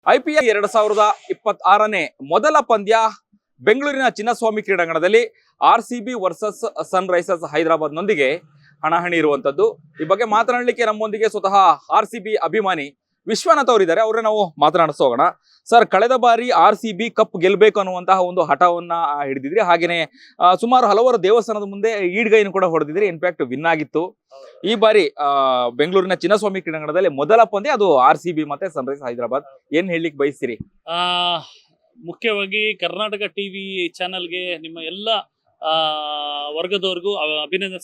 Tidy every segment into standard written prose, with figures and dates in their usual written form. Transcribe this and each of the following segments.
IPL 2026ನೇ ಮೊದಲ ಪಂದ್ಯ ಬೆಂಗಳೂರಿನ ಚಿನ್ನಸ್ವಾಮಿ ಕ್ರೀಡಾಂಗಣದಲ್ಲಿ RCB ವರ್ಸಸ್ ಸನ್ರೈಸರ್ಸ್ ಹೈದರಾಬಾದ್ ನೊಂದಿಗೆ ಹಣಾಹಣಿ ಇರುವಂತದ್ದು. ಈ ಬಗ್ಗೆ ಮಾತನಾಡಲಿಕ್ಕೆ ನಮ್ಮೊಂದಿಗೆ ಸ್ವತಃ RCB ಅಭಿಮಾನಿ ವಿಶ್ವನಾಥ್ ಅವರಿದ್ದಾರೆ. ಅವರನ್ನ ನಾವು ಮಾತನಾಡಿಸೋಣ. ಸರ್, ಕಳೆದ ಬಾರಿ RCB ಕಪ್ ಗೆಲ್ಲಬೇಕು ಅನ್ನುವಂತಹ ಒಂದು ಹಠವನ್ನ ಹಿಡಿದಿದ್ರಿ. ಹಾಗೇನೆ ಸುಮಾರು ಹಲವಾರು ದೇವಸ್ಥಾನದ ಮುಂದೆ ಈಡ್ಗೈನು ಕೂಡ ಹೊಡೆದಿದ್ರಿ. ಇನ್ಫ್ಯಾಕ್ಟ್ ವಿನ್ ಆಗಿತ್ತು. ಈ ಬಾರಿ ಬೆಂಗಳೂರಿನ ಚಿನ್ನಸ್ವಾಮಿ ಕ್ರೀಡಾಂಗಣದಲ್ಲಿ ಮೊದಲ ಪಂದ್ಯ ಅದು RCB ಮತ್ತೆ ಸನ್ರೈಸರ್ಸ್ ಹೈದರಾಬಾದ್. ಏನ್ ಹೇಳಲಿಕ್ಕೆ ಬಯಸ್ತೀರಿ? ಮುಖ್ಯವಾಗಿ ಕರ್ನಾಟಕ ಟಿವಿ ಚಾನೆಲ್ಗೆ ನಿಮ್ಮ ಎಲ್ಲ ವರ್ಗದವರೆಗೂ ಅಭಿನಂದನೆ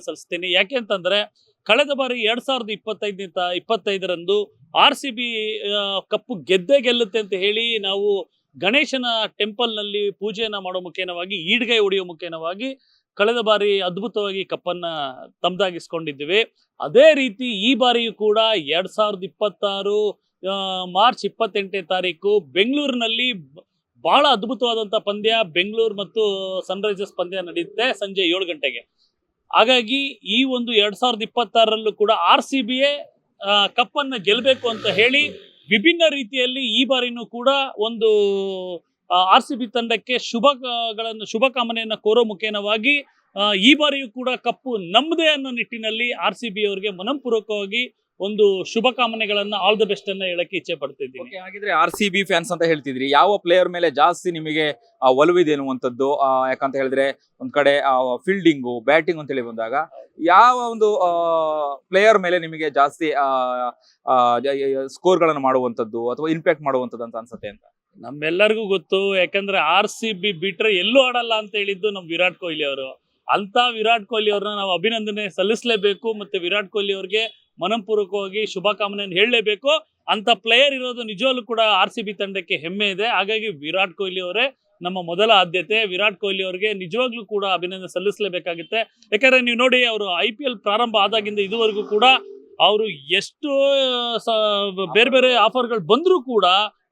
ಸಲ್ಲಿಸ್ತೇನೆ. ಯಾಕೆ ಅಂತಂದ್ರೆ ಕಳೆದ ಬಾರಿ 2025ರಂದು RCB ಕಪ್ಪು ಗೆಲ್ಲುತ್ತೆ ಅಂತ ಹೇಳಿ ನಾವು ಗಣೇಶನ ಟೆಂಪಲ್ ನಲ್ಲಿ ಪೂಜೆಯನ್ನ ಮಾಡೋ ಮುಖೇನವಾಗಿ ಈಡ್ಗೈ ಹೊಡೆಯೋ ಮುಖೇನವಾಗಿ ಕಳೆದ ಬಾರಿ ಅದ್ಭುತವಾಗಿ ಕಪ್ಪನ್ನ ತಮ್ಮದಾಗಿಸ್ಕೊಂಡಿದ್ದೀವಿ. ಅದೇ ರೀತಿ ಈ ಬಾರಿಯೂ ಕೂಡ 2026 ಮಾರ್ಚ್ 28ನೇ ತಾರೀಕು ಬೆಂಗಳೂರಿನಲ್ಲಿ ಬಹಳ ಅದ್ಭುತವಾದಂತಹ ಪಂದ್ಯ ಬೆಂಗಳೂರು ಮತ್ತು ಸನ್ರೈಸರ್ಸ್ ಪಂದ್ಯ ನಡೆಯುತ್ತೆ ಸಂಜೆ 7 ಗಂಟೆಗೆ. ಹಾಗಾಗಿ ಈ ಒಂದು 2026ರಲ್ಲೂ ಕೂಡ RCBಯೇ ಕಪ್ಪನ್ನ ಗೆಲ್ಲಬೇಕು ಅಂತ ಹೇಳಿ ವಿಭಿನ್ನ ರೀತಿಯಲ್ಲಿ ಈ ಬಾರಿನೂ ಕೂಡ ಒಂದು RCB ತಂಡಕ್ಕೆ ಶುಭಕಾಮನೆಯನ್ನ ಕೋರೋ ಮುಖೇನವಾಗಿ ಈ ಬಾರಿಯೂ ಕೂಡ ಕಪ್ಪು ನಮ್ಮದೇ ಅನ್ನೋ ನಿಟ್ಟಿನಲ್ಲಿ RCB ಅವರಿಗೆ ಮನಪೂರ್ವಕವಾಗಿ ಒಂದು ಶುಭಕಾಮನೆಗಳನ್ನ ಆಲ್ ದ ಬೆಸ್ಟ್ ಅನ್ನ ಹೇಳಕ್ಕೆ ಇಚ್ಛೆ ಪಡ್ತಿದ್ದೀನಿ. ಹಾಗಿದ್ರೆ RCB ಫ್ಯಾನ್ಸ್ ಅಂತ ಹೇಳ್ತಿದ್ರಿ, ಯಾವ ಪ್ಲೇಯರ್ ಮೇಲೆ ಜಾಸ್ತಿ ನಿಮಗೆ ಒಲವಿದೆ ಅನ್ನುವಂಥದ್ದು? ಯಾಕಂತ ಹೇಳಿದ್ರೆ ಒಂದ್ ಕಡೆ ಫೀಲ್ಡಿಂಗು, ಬ್ಯಾಟಿಂಗ್ ಅಂತ ಹೇಳಿ ಬಂದಾಗ ಯಾವ ಒಂದು ಪ್ಲೇಯರ್ ಮೇಲೆ ನಿಮಗೆ ಜಾಸ್ತಿ ಸ್ಕೋರ್ ಗಳನ್ನ ಮಾಡುವಂತದ್ದು ಅಥವಾ ಇಂಪ್ಯಾಕ್ಟ್ ಮಾಡುವಂತದ್ದು ಅಂತ ಅನ್ಸುತ್ತೆ ಅಂತ? ನಮ್ಮೆಲ್ಲರಿಗೂ ಗೊತ್ತು. ಯಾಕಂದ್ರೆ RCB ಬಿಟ್ರೆ ಎಲ್ಲೂ ಆಡಲ್ಲ ಅಂತ ಹೇಳಿದ್ದು ನಮ್ ವಿರಾಟ್ ಕೊಹ್ಲಿ ಅವರು. ಅಂತ ವಿರಾಟ್ ಕೊಹ್ಲಿ ಅವ್ರನ್ನ ನಾವು ಅಭಿನಂದನೆ ಸಲ್ಲಿಸಲೇಬೇಕು. ಮತ್ತೆ ವಿರಾಟ್ ಕೊಹ್ಲಿ ಅವ್ರಿಗೆ ಮನಪೂರ್ವಕವಾಗಿ ಶುಭಕಾಮನೆಯನ್ನು ಹೇಳಲೇಬೇಕು. ಅಂತ ಪ್ಲೇಯರ್ ಇರೋದು ನಿಜವಾಗ್ಲೂ ಕೂಡ RCB ತಂಡಕ್ಕೆ ಹೆಮ್ಮೆ ಇದೆ. ಹಾಗಾಗಿ ವಿರಾಟ್ ಕೊಹ್ಲಿ ಅವರೇ ನಮ್ಮ ಮೊದಲ ಆದ್ಯತೆ. ವಿರಾಟ್ ಕೊಹ್ಲಿ ಅವರಿಗೆ ನಿಜವಾಗ್ಲೂ ಕೂಡ ಅಭಿನಂದನೆ ಸಲ್ಲಿಸಲೇಬೇಕಾಗುತ್ತೆ. ಯಾಕಂದ್ರೆ ನೀವು ನೋಡಿ, ಅವರು IPL ಪ್ರಾರಂಭ ಆದಾಗಿಂದ ಇದುವರೆಗೂ ಕೂಡ ಅವರು ಎಷ್ಟು ಬೇರೆ ಬೇರೆ ಆಫರ್ಗಳು ಬಂದರೂ ಕೂಡ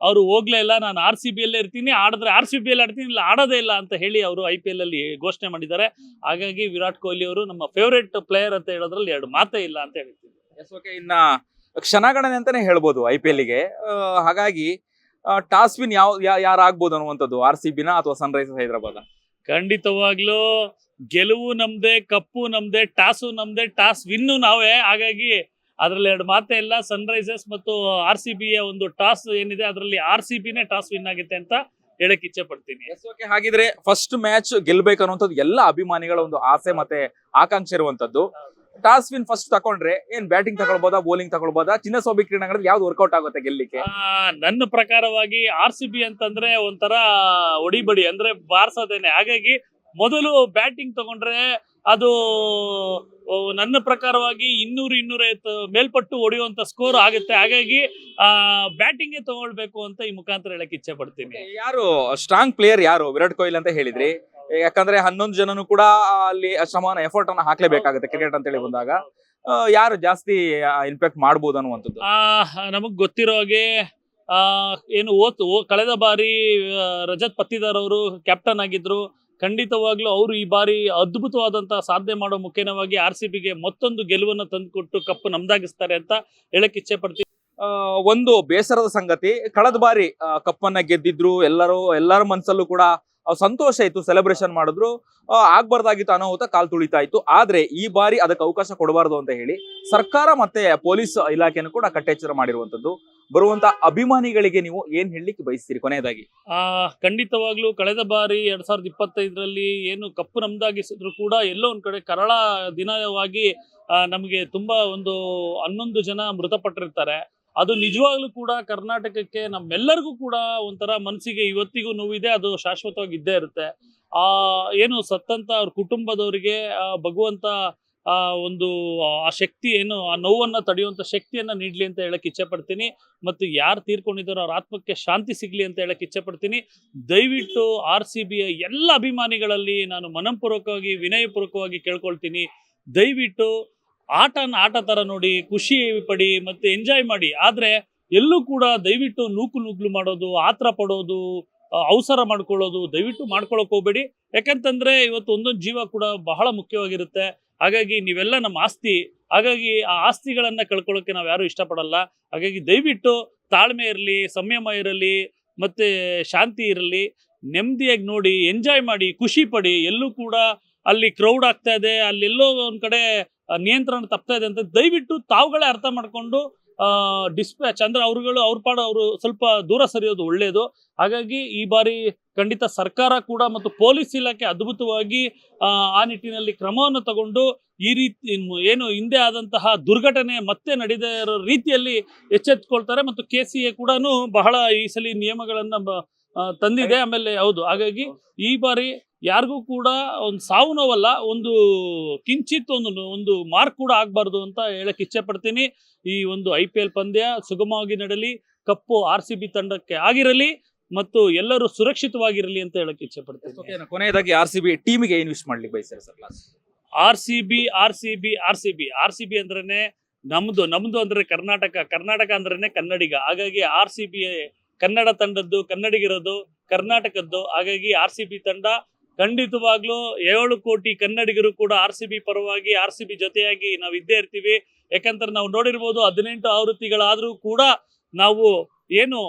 ಅವರು ಹೋಗ್ಲೇ ಇಲ್ಲ. ನಾನು RCB ಅಲ್ಲೇ ಇರ್ತೀನಿ, ಆಡಿದ್ರೆ RCB ಅಲ್ಲಿ ಆಡ್ತೀನಿ, ಇಲ್ಲ ಆಡೋದೇ ಇಲ್ಲ ಅಂತ ಹೇಳಿ ಅವರು IPL ಅಲ್ಲಿ ಘೋಷಣೆ ಮಾಡಿದ್ದಾರೆ. ಹಾಗಾಗಿ ವಿರಾಟ್ ಕೊಹ್ಲಿ ಅವರು ನಮ್ಮ ಫೇವರೇಟ್ ಪ್ಲೇಯರ್ ಅಂತ ಹೇಳೋದ್ರಲ್ಲಿ ಎರಡು ಮಾತೇ ಇಲ್ಲ ಅಂತ ಹೇಳ್ತೀನಿ. ಇನ್ನ ಕ್ಷಣಗಣನೆ ಅಂತಾನೆ ಹೇಳ್ಬೋದು IPLಗೆ. ಹಾಗಾಗಿ ಟಾಸ್ ವಿನ್ ಯಾರಾಗ್ಬೋದು ಅನ್ನುವಂಥದ್ದು, RCBನ ಅಥವಾ ಸನ್ರೈಸರ್ಸ್ ಹೈದರಾಬಾದ್? ಖಂಡಿತವಾಗ್ಲೂ ಗೆಲುವು ನಮ್ದೇ, ಕಪ್ಪು ನಮ್ದೇ, ಟಾಸು ನಮ್ದೇ, ಟಾಸ್ ವಿನ್ನು ನಾವೇ. ಹಾಗಾಗಿ ಅದ್ರಲ್ಲಿ ಎರಡು ಮಾತೇ ಇಲ್ಲ. ಸನ್ರೈಸರ್ಸ್ ಮತ್ತು RCBಯ ಒಂದು ಟಾಸ್ ಏನಿದೆ ಅದರಲ್ಲಿ RCBನೇ ಟಾಸ್ ವಿನ್ ಆಗುತ್ತೆ ಅಂತ ಹೇಳಕ್ ಇಚ್ಛೆ ಪಡ್ತೀನಿ. ಹಾಗಿದ್ರೆ ಫಸ್ಟ್ ಮ್ಯಾಚ್ ಗೆಲ್ಬೇಕು ಅನ್ನುವಂಥದ್ದು ಎಲ್ಲ ಅಭಿಮಾನಿಗಳ ಒಂದು ಆಸೆ ಮತ್ತೆ ಆಕಾಂಕ್ಷೆ ಇರುವಂತದ್ದು. ಟಾಸ್ ವಿನ್ ಫಸ್ಟ್ ತಕೊಂಡ್ರೆ ಏನ್ ಬ್ಯಾಟಿಂಗ್ ತಗೊಳ್ಬೋದಾ, ಬೌಲಿಂಗ್ ತಗೊಳ್ಬೋದಾ? ಚಿನ್ನಸ್ವಾಮಿ ಕ್ರೀಡಾಂಗಣದಲ್ಲಿ ಯಾವ್ದು ವರ್ಕೌಟ್ ಆಗುತ್ತೆ ಗೆಲ್ಲಿಕ್ಕೆ? ನನ್ನ ಪ್ರಕಾರವಾಗಿ RCB ಅಂತಂದ್ರೆ ಒಂಥರ ಒಡಿಬಡಿ ಅಂದ್ರೆ ಬಾರ್ಸೋದೇನೆ. ಹಾಗಾಗಿ ಮೊದಲು ಬ್ಯಾಟಿಂಗ್ ತಗೊಂಡ್ರೆ ಅದು ನನ್ನ ಪ್ರಕಾರವಾಗಿ 200-250 ಮೇಲ್ಪಟ್ಟು ಹೊಡೆಯುವಂತ ಸ್ಕೋರ್ ಆಗುತ್ತೆ. ಹಾಗಾಗಿ ಬ್ಯಾಟಿಂಗ್ ತಗೊಳ್ಬೇಕು ಅಂತ ಈ ಮುಖಾಂತರ ಹೇಳಕ್ ಇಚ್ಛೆ ಪಡ್ತೀನಿ. ಯಾರು ಸ್ಟ್ರಾಂಗ್ ಪ್ಲೇಯರ್ ಯಾರು? ವಿರಾಟ್ ಕೊಹ್ಲಿ ಅಂತ ಹೇಳಿದ್ರಿ. ಯಾಕಂದ್ರೆ 11 ಜನನು ಕೂಡ ಅಲ್ಲಿ ಸಮಾನ ಎಫರ್ಟ್ ಅನ್ನ ಹಾಕ್ಲೇಬೇಕಾಗುತ್ತೆ ಕ್ರಿಕೆಟ್ ಅಂತ ಹೇಳಿ ಬಂದಾಗ. ಯಾರು ಜಾಸ್ತಿ ಇಂಪ್ಯಾಕ್ಟ್ ಮಾಡಬಹುದು ಅನ್ನುವಂಥದ್ದು? ನಮಗ್ ಗೊತ್ತಿರೋ ಹಾಗೆ ಏನು ಕಳೆದ ಬಾರಿ ರಜತ್ ಪತ್ತಿದಾರ್ ಅವರು ಕ್ಯಾಪ್ಟನ್ ಆಗಿದ್ರು. ಖಂಡಿತವಾಗ್ಲೂ ಅವರು ಈ ಬಾರಿ ಅದ್ಭುತವಾದಂತಹ ಸಾಧನೆ ಮಾಡೋ ಮುಖೇನವಾಗಿ RCBಗೆ ಮತ್ತೊಂದು ಗೆಲುವನ್ನು ತಂದುಕೊಟ್ಟು ಕಪ್ಪು ನಮ್ದಾಗಿಸ್ತಾರೆ ಅಂತ ಹೇಳಕ್ ಇಚ್ಛೆ ಪಡ್ತೀನಿ. ಒಂದು ಬೇಸರದ ಸಂಗತಿ, ಕಳೆದ ಬಾರಿ ಕಪ್ಪನ್ನ ಗೆದ್ದಿದ್ರು, ಎಲ್ಲರ ಮನಸ್ಸಲ್ಲೂ ಕೂಡ ಸಂತೋಷ ಇತ್ತು, ಸೆಲೆಬ್ರೇಷನ್ ಮಾಡಿದ್ರು. ಆಗ್ಬಾರ್ದಾಗಿತ್ತು, ಅನಾಹುತ ಕಾಲ್ ತುಳಿತಾ ಇತ್ತು. ಆದ್ರೆ ಈ ಬಾರಿ ಅದಕ್ಕೆ ಅವಕಾಶ ಕೊಡಬಾರ್ದು ಅಂತ ಹೇಳಿ ಸರ್ಕಾರ ಮತ್ತೆ ಪೊಲೀಸ್ ಇಲಾಖೆಯನ್ನು ಕೂಡ ಕಟ್ಟೆಚ್ಚರ ಮಾಡಿರುವಂತದ್ದು. ಬರುವಂತ ಅಭಿಮಾನಿಗಳಿಗೆ ನೀವು ಏನ್ ಹೇಳಲಿಕ್ಕೆ ಬಯಸ್ತೀರಿ ಕೊನೆಯದಾಗಿ? ಖಂಡಿತವಾಗ್ಲೂ ಕಳೆದ ಬಾರಿ 2025ರಲ್ಲಿ ಏನು ಕಪ್ಪು ನಮ್ದಾಗಿಸಿದ್ರು ಕೂಡ ಎಲ್ಲೋ ಒಂದ್ ಕಡೆ ಕರಾಳ ದಿನವಾಗಿ ನಮಗೆ ತುಂಬಾ ಒಂದು 11 ಜನ ಮೃತಪಟ್ಟಿರ್ತಾರೆ. ಅದು ನಿಜವಾಗ್ಲೂ ಕೂಡ ಕರ್ನಾಟಕಕ್ಕೆ ನಮ್ಮೆಲ್ಲರಿಗೂ ಕೂಡ ಒಂಥರ ಮನಸ್ಸಿಗೆ ಇವತ್ತಿಗೂ ನೋವಿದೆ. ಅದು ಶಾಶ್ವತವಾಗಿ ಇದ್ದೇ ಇರುತ್ತೆ. ಏನು ಸತ್ತಂತ ಅವ್ರ ಕುಟುಂಬದವರಿಗೆ ಭಗವಂತ ಒಂದು ಆ ಶಕ್ತಿ ಏನು ಆ ನೋವನ್ನ ತಡೆಯುವಂತ ಶಕ್ತಿಯನ್ನ ನೀಡ್ಲಿ ಅಂತ ಹೇಳಕ್ ಇಚ್ಛೆ ಪಡ್ತೀನಿ. ಮತ್ತು ಯಾರು ತೀರ್ಕೊಂಡಿದ್ದಾರೋ ಅವ್ರ ಆತ್ಮಕ್ಕೆ ಶಾಂತಿ ಸಿಗ್ಲಿ ಅಂತ ಹೇಳಕ್ ಇಚ್ಛೆ ಪಡ್ತೀನಿ. ದಯವಿಟ್ಟು RCBಯ ಎಲ್ಲ ಅಭಿಮಾನಿಗಳಲ್ಲಿ ನಾನು ಮನಪೂರ್ವಕವಾಗಿ ವಿನಯಪೂರ್ವಕವಾಗಿ ಕೇಳ್ಕೊಳ್ತೀನಿ, ದಯವಿಟ್ಟು ಆಟ ತರ ನೋಡಿ, ಖುಷಿ ಪಡಿ ಮತ್ತೆ ಎಂಜಾಯ್ ಮಾಡಿ. ಆದ್ರೆ ಎಲ್ಲೂ ಕೂಡ ದಯವಿಟ್ಟು ನೂಕುನುಗ್ಲು ಮಾಡೋದು, ಆತರ ಪಡೋದು, ಅವಸರ ಮಾಡ್ಕೊಳ್ಳೋದು ದಯವಿಟ್ಟು ಮಾಡ್ಕೊಳಕ್ ಹೋಗ್ಬೇಡಿ. ಯಾಕಂತಂದ್ರೆ ಇವತ್ತು ಒಂದೊಂದು ಜೀವ ಕೂಡ ಬಹಳ ಮುಖ್ಯವಾಗಿರುತ್ತೆ. ಹಾಗಾಗಿ ನೀವೆಲ್ಲ ನಮ್ಮ ಆಸ್ತಿ. ಹಾಗಾಗಿ ಆ ಆಸ್ತಿಗಳನ್ನ ಕಳ್ಕೊಳ್ಳೋಕೆ ನಾವು ಯಾರು ಇಷ್ಟಪಡಲ್ಲ. ಹಾಗಾಗಿ ದಯವಿಟ್ಟು ತಾಳ್ಮೆ ಇರಲಿ, ಸಂಯಮ ಇರಲಿ, ಮತ್ತೆ ಶಾಂತಿ ಇರಲಿ, ನೆಮ್ಮದಿಯಾಗಿ ನೋಡಿ, ಎಂಜಾಯ್ ಮಾಡಿ, ಖುಷಿ ಪಡಿ. ಎಲ್ಲೂ ಕೂಡ ಅಲ್ಲಿ ಕ್ರೌಡ್ ಆಗ್ತಾ ಇದೆ, ಅಲ್ಲೆಲ್ಲೋ ಒಂದ್ ಕಡೆ ನಿಯಂತ್ರಣ ತಪ್ತಾ ಇದೆ ಅಂತ ದಯವಿಟ್ಟು ತಾವುಗಳೇ ಅರ್ಥ ಮಾಡ್ಕೊಂಡು ಡಿಸ್ಪ್ಯಾಚ್ ಅಂದ್ರೆ ಅವ್ರ ಪಾಡು ಅವರು ಸ್ವಲ್ಪ ದೂರ ಸರಿಯೋದು ಒಳ್ಳೆಯದು. ಹಾಗಾಗಿ ಈ ಬಾರಿ ಖಂಡಿತ ಸರ್ಕಾರ ಕೂಡ ಮತ್ತು ಪೊಲೀಸ್ ಇಲಾಖೆ ಅದ್ಭುತವಾಗಿ ಆ ನಿಟ್ಟಿನಲ್ಲಿ ಕ್ರಮವನ್ನು ತಗೊಂಡು ಈ ರೀತಿ ಏನು ಹಿಂದೆ ಆದಂತಹ ದುರ್ಘಟನೆ ಮತ್ತೆ ನಡೆದ ರೀತಿಯಲ್ಲಿ ಎಚ್ಚೆತ್ತುಕೊಳ್ತಾರೆ. ಮತ್ತು KCA ಕೂಡ ಬಹಳ ಈ ಸಲ ನಿಯಮಗಳನ್ನ ತಂದಿದೆ. ಆಮೇಲೆ ಹೌದು, ಹಾಗಾಗಿ ಈ ಬಾರಿ ಯಾರಿಗೂ ಕೂಡ ಒಂದು ಸಾವು ನೋವಲ್ಲ, ಒಂದು ಕಿಂಚಿತ್ ಒಂದು ಮಾರ್ಕ್ ಕೂಡ ಆಗ್ಬಾರ್ದು ಅಂತ ಹೇಳಕ್ ಇಚ್ಛೆ ಪಡ್ತೀನಿ. ಈ ಒಂದು IPL ಪಂದ್ಯ ಸುಗಮವಾಗಿ ನಡೆಯಲಿ, ಕಪ್ಪು RCB ತಂಡಕ್ಕೆ ಆಗಿರಲಿ ಮತ್ತು ಎಲ್ಲರೂ ಸುರಕ್ಷಿತವಾಗಿರಲಿ ಅಂತ ಹೇಳಕ್ ಇಚ್ಛೆ ಪಡ್ತೀನಿ. ಕೊನೆಯದಾಗಿ RCB ಟೀಮಿಗೆ ಏನ್ ವಿಶ್ ಮಾಡ್ಲಿಕ್ಕೆ ಬಯಸ್ತಾರೆ ಸರ್? RCB ಅಂದ್ರೇನೆ ನಮ್ದು ಅಂದ್ರೆ ಕರ್ನಾಟಕ ಅಂದ್ರೇನೆ ಕನ್ನಡಿಗ. ಹಾಗಾಗಿ RCB ಕನ್ನಡ ತಂಡದ್ದು, ಕನ್ನಡಿಗರದು, ಕರ್ನಾಟಕದ್ದು. ಹಾಗಾಗಿ RCB ತಂಡ ಖಂಡಿತವಾಗ್ಲೂ 7 ಕೋಟಿ ಕನ್ನಡಿಗರು ಕೂಡ RCB ಪರವಾಗಿ, RCB ಜೊತೆಯಾಗಿ ನಾವು ಇದ್ದೇ ಇರ್ತೀವಿ. ಯಾಕಂದ್ರೆ ನಾವು ನೋಡಿರ್ಬೋದು 18 ಆವೃತ್ತಿಗಳಾದ್ರೂ ಕೂಡ ನಾವು ಏನು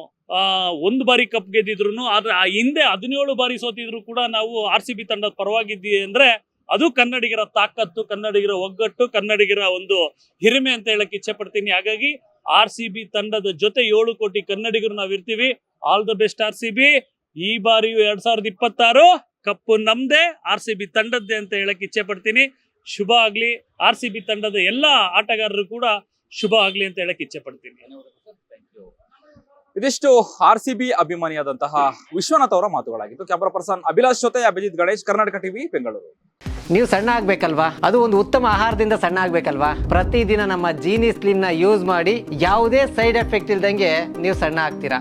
ಒಂದು ಬಾರಿ ಕಪ್ ಗೆದ್ದಿದ್ರು, ಆದ್ರೆ ಆ ಹಿಂದೆ 17 ಬಾರಿ ಸೋತಿದ್ರು ಕೂಡ ನಾವು RCB ತಂಡದ ಪರವಾಗಿದ್ದೀವಿ ಅಂದ್ರೆ ಅದು ಕನ್ನಡಿಗರ ತಾಕತ್ತು, ಕನ್ನಡಿಗರ ಒಗ್ಗಟ್ಟು, ಕನ್ನಡಿಗರ ಒಂದು ಹಿರಿಮೆ ಅಂತ ಹೇಳಕ್ ಇಚ್ಛೆ ಪಡ್ತೀನಿ. ಹಾಗಾಗಿ RCB ತಂಡದ ಜೊತೆ 7 ಕೋಟಿ ಕನ್ನಡಿಗರು ನಾವ್ ಇರ್ತೀವಿ. All the best RCB. ಈ ಬಾರಿಯೂ 2026 ಕಪ್ಪು ನಮ್ದೇ, RCB ತಂಡದ್ದೇ ಅಂತ ಹೇಳಕ್ ಇಚ್ಛೆ ಪಡ್ತೀನಿ. ಶುಭ ಆಗ್ಲಿ. RCB ತಂಡದ ಎಲ್ಲಾ ಆಟಗಾರರು ಕೂಡ ಶುಭ ಆಗ್ಲಿ ಅಂತ ಹೇಳಕ್ ಇಚ್ಛೆ ಪಡ್ತೀನಿ. ಇದಿಷ್ಟು RCB ಅಭಿಮಾನಿಯಾದಂತಹ ವಿಶ್ವನಾಥ್ ಅವರ ಮಾತುಗಳಾಗಿತ್ತು. ಕ್ಯಾಮರಾ ಪರ್ಸನ್ ಅಭಿಲಾಷ್ ಜೊತೆ ಅಭಿಜಿತ್ ಗಣೇಶ್, ಕರ್ನಾಟಕ ಟಿವಿ, ಬೆಂಗಳೂರು. ನೀವು ಸಣ್ಣ ಆಗ್ಬೇಕಲ್ವಾ? ಅದು ಒಂದು ಉತ್ತಮ ಆಹಾರದಿಂದ ಸಣ್ಣ ಆಗ್ಬೇಕಲ್ವಾ? ಪ್ರತಿದಿನ ನಮ್ಮ ಜೀನಿ ಸ್ಲಿಮ್ ನ ಯೂಸ್ ಮಾಡಿ ಯಾವುದೇ ಸೈಡ್ ಎಫೆಕ್ಟ್ ಇಲ್ದಂಗೆ ನೀವು ಸಣ್ಣ ಆಗ್ತೀರಾ.